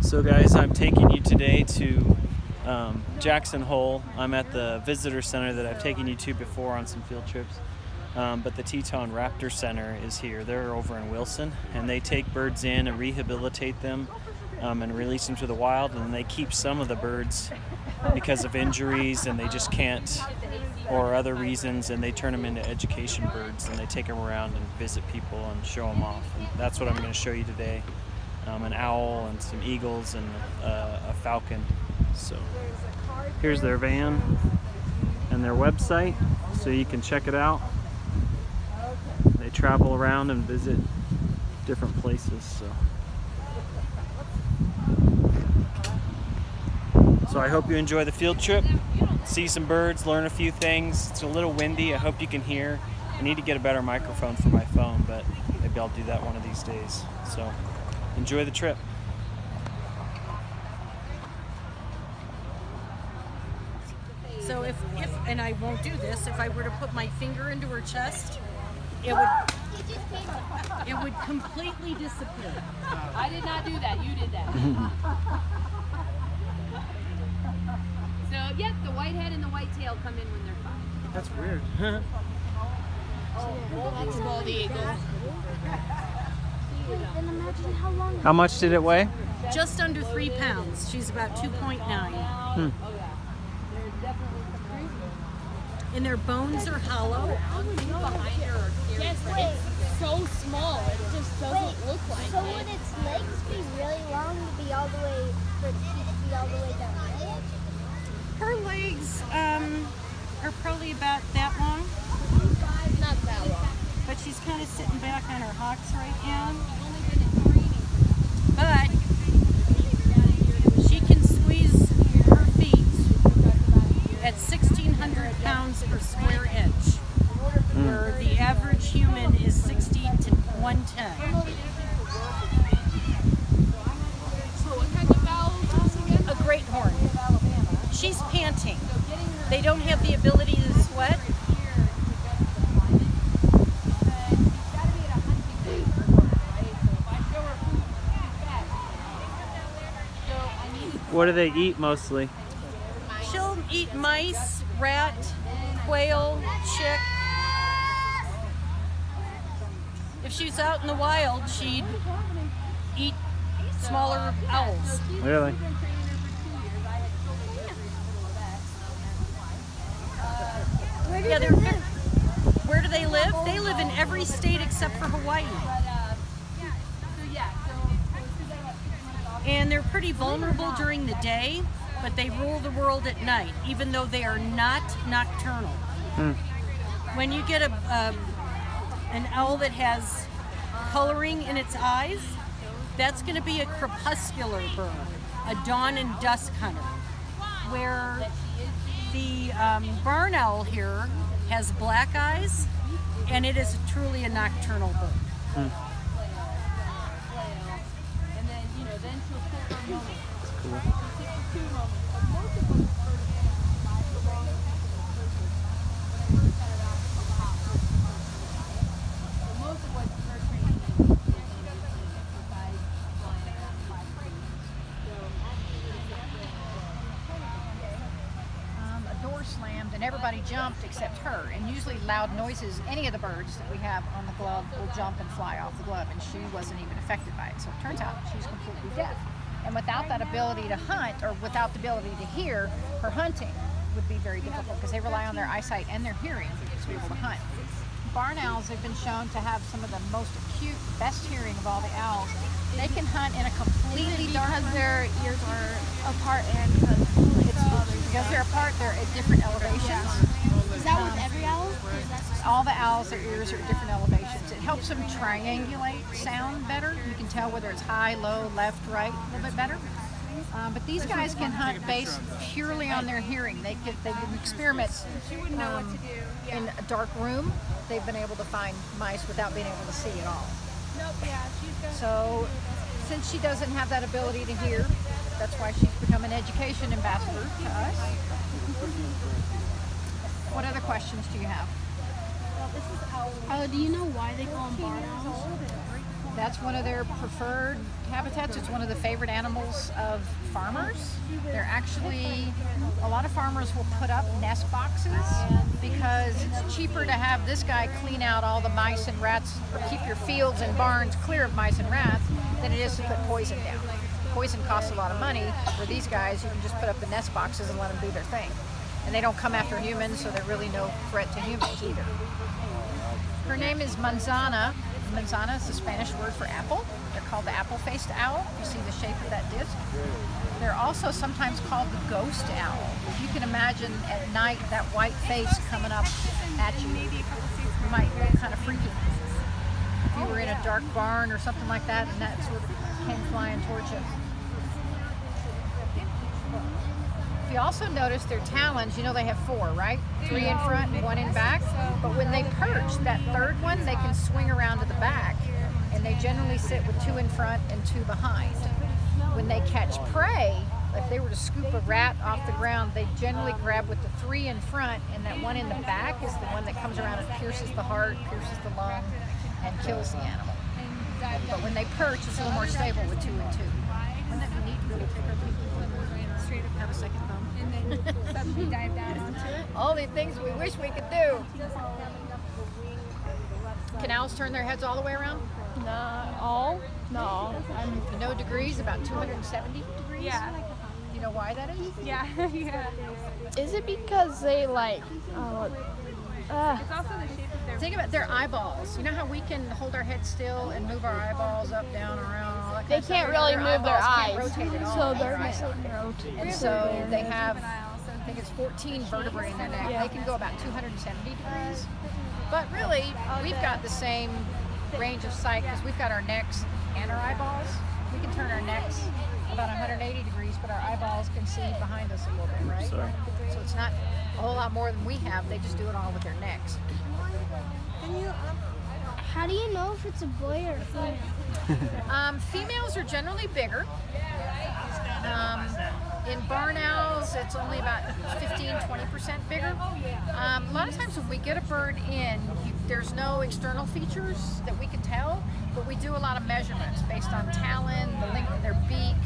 So guys, I'm taking you today to Jackson Hole. I'm at the visitor center that I've taken you to before on some field trips. But the Teton Raptor Center is here. They're over in Wilson, and they take birds in and rehabilitate them and release them to the wild, and they keep some of the birds because of injuries and they just can't, or other reasons, and they turn them into education birds, and they take them around and visit people and show them off. And that's what I'm going to show you today. An owl and some eagles and a falcon. So here's their van and their website, so you can check it out. They travel around and visit different places. So I hope you enjoy the field trip, see some birds, learn a few things. It's a little windy. I hope you can hear. I need to get a better microphone for my phone, but maybe I'll do that one of these days. So enjoy the trip. So if and I won't do this, if I were to put my finger into her chest, it would completely disappear. I did not do that. You did that. So, yep, the white head and the white tail come in when they're 5. That's weird. That's a bald eagle. Then imagine how long. How much did it weigh? Just under 3 pounds. She's about 2.9. And their bones are hollow. Yes, it's so small. It just doesn't look like So it. would its legs be really long to be all the way, for its feet to be all the way down there? Her legs are probably about that long, Not that long. but she's kind of sitting back on her hocks right now. But she can squeeze her feet at 1,600 pounds per square inch, where the average human is 60 to 110. What kind of owls again? A great horn. She's panting. They don't have the ability to sweat. What do they eat mostly? She'll eat mice, rat, quail, chick. If she's out in the wild, she'd eat smaller owls. Really? Where do they live? They live in every state except for Hawaii. And they're pretty vulnerable during the day, but they rule the world at night, even though they are not nocturnal. When you get an owl that has coloring in its eyes, that's going to be a crepuscular bird, a dawn and dusk hunter, where the barn owl here has black eyes, and it is truly a nocturnal bird. A door slammed and everybody jumped except her, and usually loud noises, any of the birds that we have on the glove will jump and fly off the glove, and she wasn't even affected by it. So it turns out she's completely deaf, and without that ability to hunt, or without the ability to hear, her hunting would be very difficult because they rely on their eyesight and their hearing to be able to hunt. Barn owls have been shown to have some of the most acute, best hearing of all the owls. They can hunt in a completely dark room. Because their ears are apart and Because they're apart, they're at different elevations. Is that with every owl? Or is that just All the owls, their ears are at different elevations. It helps them triangulate sound better. You can tell whether it's high, low, left, right, a little bit better. But these guys can hunt based purely on their hearing. They do experiments in a dark room. They've been able to find mice without being able to see at all. So since she doesn't have that ability to hear, that's why she's become an education ambassador to us. What other questions do you have? do you know why they call them barn owls? That's one of their preferred habitats. It's one of the favorite animals of farmers. They're actually, a lot of farmers will put up nest boxes because it's cheaper to have this guy clean out all the mice and rats, or keep your fields and barns clear of mice and rats, than it is to put poison down. Poison costs a lot of money. For these guys, you can just put up the nest boxes and let them do their thing. And they don't come after humans, so they're really no threat to humans either. Her name is Manzana. Manzana is the Spanish word for apple. They're called the apple-faced owl. You see the shape of that disc. They're also sometimes called the ghost owl. If you can imagine at night that white face coming up at you, it might look kind of freaky. If you were in a dark barn or something like that and that sort of came flying towards you. If you also notice their talons, you know they have 4, right? 3 in front and 1 in back. But when they perch, that third one, they can swing around to the back. And they generally sit with 2 in front and 2 behind. When they catch prey, if they were to scoop a rat off the ground, they generally grab with the 3 in front, and that 1 in the back is the one that comes around and pierces the heart, pierces the lung, and kills the animal. But when they perch, it's a little more stable with 2 and 2. Wouldn't that be neat to really take our people straight up, have a second thumb? And then suddenly dive down into it. All the things we wish we could do. Can owls turn their heads all the way around? Not all? No. No degrees, about 270 degrees? Yeah. You know why that is? Yeah. Yeah. Is it because they like? It's also the shape of their. Think about their eyeballs. You know how we can hold our head still and move our eyeballs up, down, around, all that kind They of stuff? can't really move their eyeballs eyes, can't rotate at all so on they're their missing eyesight. rotate. And so they have, I think it's 14 vertebrae in their neck. Yeah. They can go about 270 degrees. But really, we've got the same range of sight because we've got our necks and our eyeballs. We can turn our necks about 180 degrees, but our eyeballs can see behind us a little bit, right? Sorry. So it's not a whole lot more than we have. They just do it all with their necks. How do you know if it's a boy or a female? Females are generally bigger. In barn owls, it's only about 15-20% bigger. A lot of times when we get a bird in, there's no external features that we can tell, but we do a lot of measurements based on talon, the length of their beak,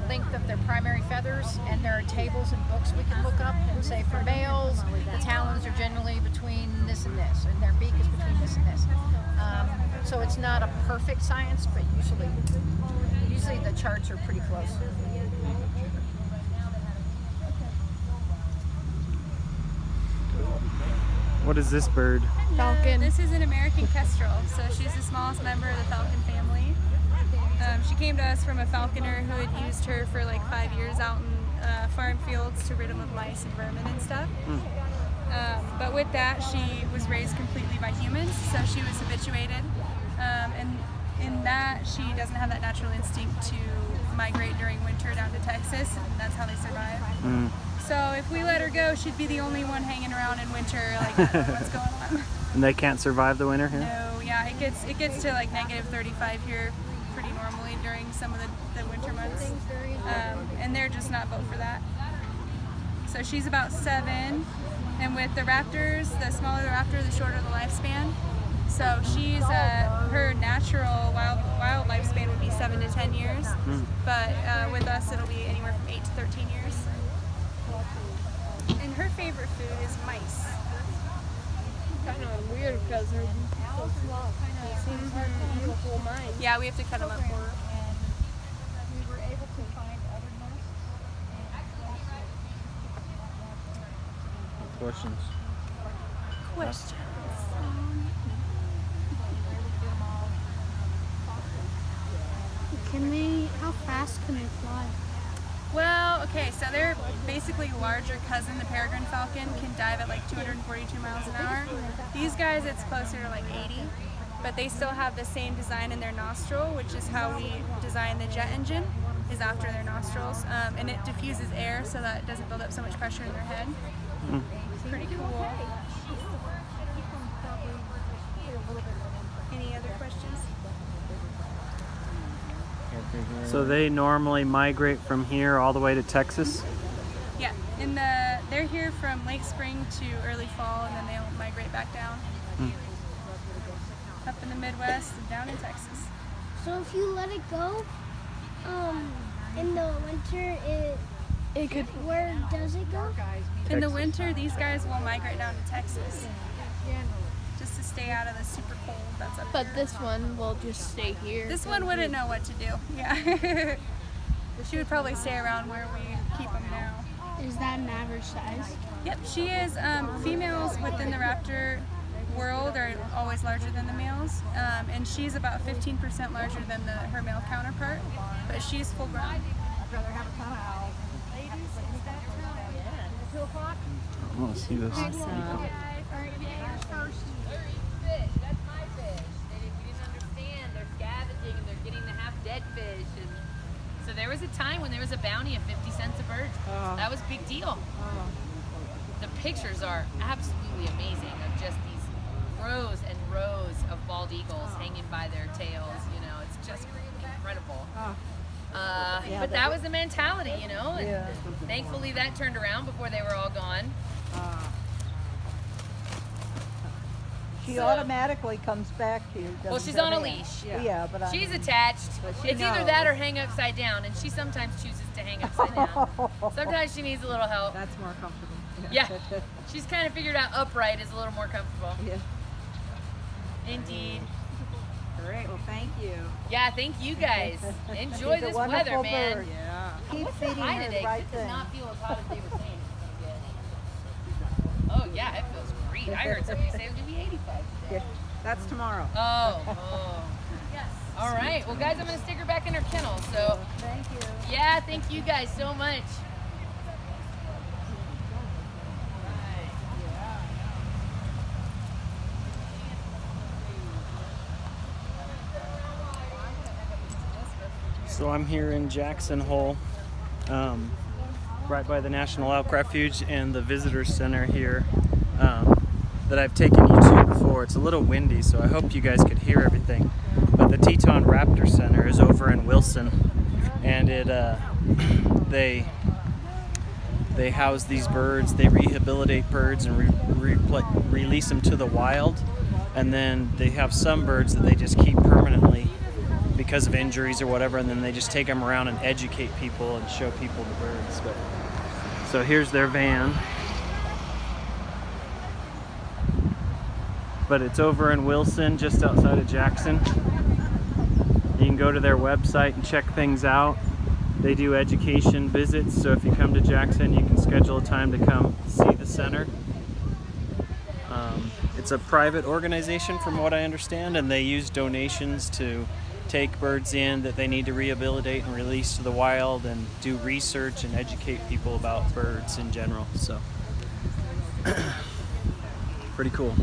length of their primary feathers, and there are tables and books we can look up and say for males, the talons are generally between this and this, and their beak is between this and this. So it's not a perfect science, but usually the charts are pretty close. What is this bird? Falcon. This is an American kestrel, so she's the smallest member of the falcon family. She came to us from a falconer who had used her for like 5 years out in farm fields to rid them of mice and vermin and stuff. But with that, she was raised completely by humans, so she was habituated. And in that, she doesn't have that natural instinct to migrate during winter down to Texas, and that's how they survive. So if we let her go, she'd be the only one hanging around in winter, like, what's going on? And they can't survive the winter here? No, yeah, it gets to like -35 here pretty normally during some of the winter months, and they're just not built for that. So she's about 7, and with the raptors, the smaller the raptor, the shorter the lifespan. So she's her natural wild lifespan would be 7 to 10 years, but with us it'll be anywhere from 8 to 13 years. And her favorite food is mice. Kind of weird because they're so small. It seems hard to eat a whole mine. Yeah, we have to cut them up for her. We were able to find other nests. Questions? Questions. How fast can they fly? Well, okay, so their basically larger cousin, the peregrine falcon, can dive at like 242 miles an hour. These guys, it's closer to like 80, but they still have the same design in their nostril, which is how we design the jet engine, is after their nostrils, and it diffuses air so that it doesn't build up so much pressure in their head. It's pretty cool. Any other questions? So they normally migrate from here all the way to Texas? Yeah, they're here from late spring to early fall, and then they'll migrate back down. up in the Midwest and down in Texas. So if you let it go, in the winter, It could. where does it go? In the winter, these guys will migrate down to Texas just to stay out of the super cold that's up But here. this one will just stay here. This one wouldn't know what to do. Yeah. She would probably stay around where we keep them now. Is that an average size? Yep, she is. Females within the raptor world are always larger than the males, and she's about 15% larger than her male counterpart, but she's full grown. I want to see this. So there was a time when there was a bounty of 50 cents a bird. That was a big deal. The pictures are absolutely amazing of just these rows and rows of bald eagles hanging by their tails. You know, it's just incredible. But that was the mentality, you know, and thankfully that turned around before they were all gone. She automatically comes back to you. Well, doesn't she's her on a hand. leash. Yeah, but I She's mean, attached. she It's either knows. that or hang upside down, and she sometimes chooses to hang upside down. Sometimes she needs a little help. That's more comfortable. Yeah, she's kind of figured out upright is a little more comfortable. Yeah. Indeed. Great. Well, thank you. Yeah, thank you guys. Enjoy She's a this wonderful weather, man. bird. Yeah. Keep What's the feeding high her today? the right It does thing. not feel as hot as they were saying it's gonna get. Oh yeah, it feels great. I heard somebody say it was gonna be 85 today. Yeah. That's tomorrow. Oh. Yes. All right. Well, guys, I'm gonna stick her back in her kennel. So. Thank you. Yeah, thank you guys so much. So I'm here in Jackson Hole, right by the National Elk Refuge and the Visitor Center here that I've taken you to before. It's a little windy, so I hope you guys could hear everything. But the Teton Raptor Center is over in Wilson, and they house these birds. They rehabilitate birds and release them to the wild, and then they have some birds that they just keep permanently because of injuries or whatever, and then they just take them around and educate people and show people the birds. So here's their van. But it's over in Wilson, just outside of Jackson. You can go to their website and check things out. They do education visits, so if you come to Jackson, you can schedule a time to come see the center. It's a private organization from what I understand, and they use donations to take birds in that they need to rehabilitate and release to the wild, and do research and educate people about birds in general. So pretty cool.